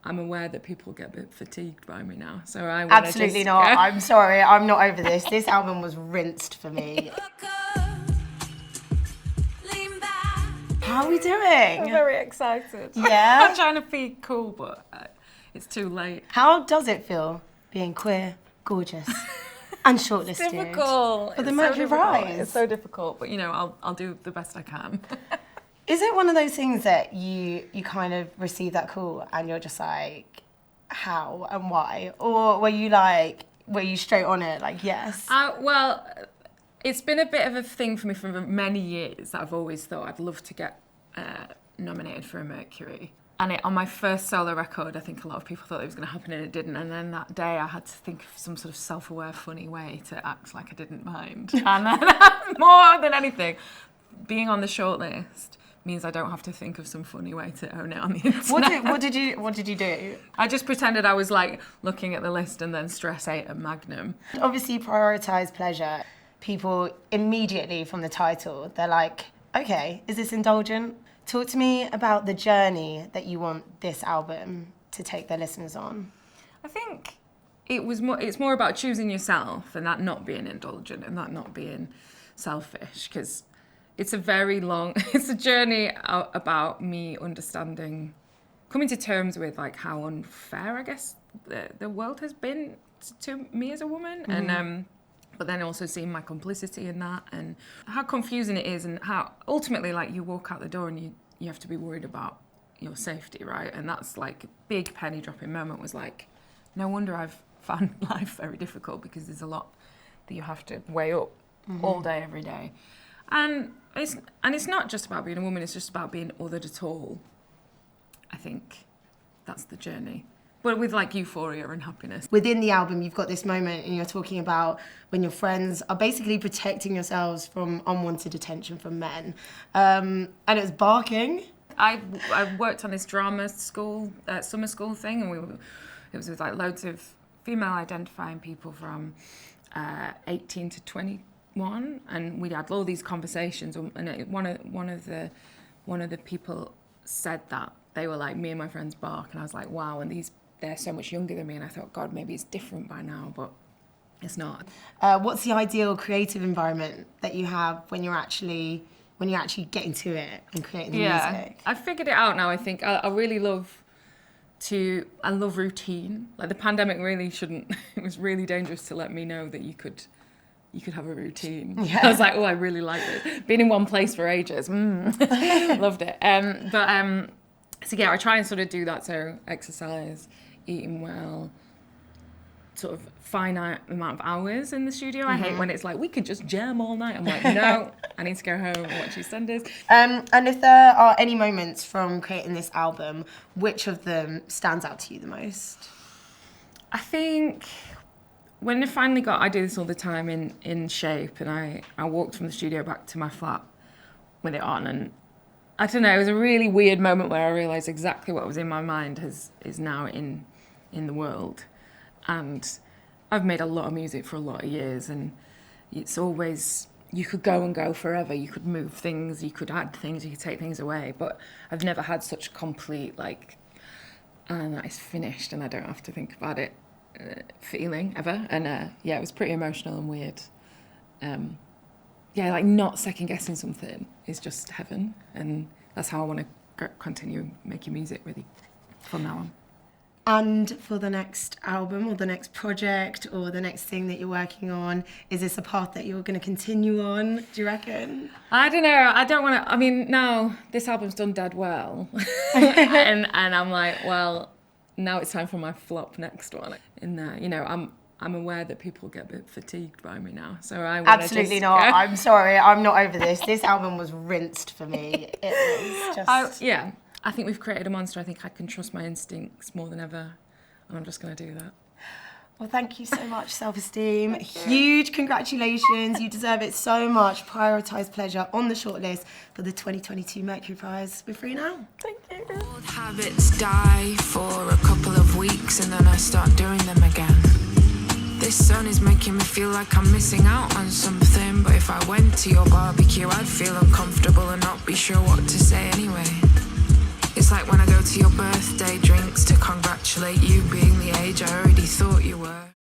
I'm aware that people get a bit fatigued by me now, so I want Absolutely not. I'm sorry, I'm not over this. This album was rinsed for me. How are we doing? I'm very excited. Yeah? I'm trying to be cool, but it's too late. How does it feel being queer, gorgeous, and shortlisted? It's difficult. For the Mercury Prize. It's so difficult, but you know, I'll do the best I can. Is it one of those things that you kind of receive that call and you're just like, how and why? Or were you straight on it, like, yes? Well, it's been a bit of a thing for me for many years that I've always thought I'd love to get nominated for a Mercury. And on my first solo record, I think a lot of people thought it was going to happen and it didn't. And then that day I had to think of some sort of self-aware, funny way to act like I didn't mind. And then more than anything, being on the shortlist means I don't have to think of some funny way to own it on the internet. What did you do? I just pretended I was like looking at the list and then stress ate a Magnum. Obviously, Prioritise Pleasure. People immediately from the title, they're like, okay, is this indulgent? Talk to me about the journey that you want this album to take their listeners on. I think it's more about choosing yourself and that not being indulgent and that not being selfish, because it's a journey about me understanding, coming to terms with like how unfair I guess the world has been to me as a woman, and but then also seeing my complicity in that and how confusing it is, and how ultimately like you walk out the door and you have to be worried about your safety, right? And that's like a big penny dropping moment, was like, no wonder I've found life very difficult, because there's a lot that you have to weigh up all day, every day. And it's not just about being a woman, it's just about being othered at all. I think that's the journey. But with like euphoria and happiness. Within the album, you've got this moment and you're talking about when your friends are basically protecting yourselves from unwanted attention from men. And it was barking. I worked on this drama school, summer school thing, and it was with like loads of female identifying people from 18 to 21, and we had all these conversations. And one of the people said that they were like, me and my friends bark, and I was like, wow. And they're so much younger than me, and I thought, God, maybe it's different by now, but it's not. What's the ideal creative environment that you have when you're actually getting to it and creating the music? I figured it out now. I think I really love routine. Like the pandemic really shouldn't. It was really dangerous to let me know that you could have a routine. Yeah. I was like, oh, I really like this. Being in one place for ages, loved it. So yeah, I try and sort of do that. So exercise, eating well, sort of finite amount of hours in the studio. I hate when it's like, we could just jam all night. I'm like, no, I need to go home and watch EastEnders. And if there are any moments from creating this album, which of them stands out to you the most? I think when I do this all the time in Shape, and I walked from the studio back to my flat with it on, and I don't know, it was a really weird moment where I realised exactly what was in my mind is now in the world. And I've made a lot of music for a lot of years, and it's always, you could go and go forever. You could move things, you could add things, you could take things away. But I've never had such complete, like, and that is finished and I don't have to think about it feeling ever. And yeah, it was pretty emotional and weird. Yeah, like not second guessing something is just heaven. And that's how I want to continue making music really from now on. And for the next album or the next project or the next thing that you're working on, is this a path that you're going to continue on, do you reckon? I don't know. I don't want to... I mean, now this album's done dead well. and I'm like, well, now it's time for my flop next one. And, you know, I'm aware that people get a bit fatigued by me now. So I want Absolutely not. I'm sorry. I'm not over this. This album was rinsed for me. It was just... yeah. I think we've created a monster. I think I can trust my instincts more than ever, and I'm just going to do that. Well, thank you so much, Self-Esteem. Huge congratulations. You deserve it so much. Prioritise Pleasure on the shortlist for the 2022 Mercury Prize. We're free now. Thank you. Old habits die for a couple of weeks, and then I start doing them again. This sun is making me feel like I'm missing out on something, but if I went to your barbecue, I'd feel uncomfortable and not be sure what to say anyway. It's like when I go to your birthday drinks to congratulate you being the age I already thought you were.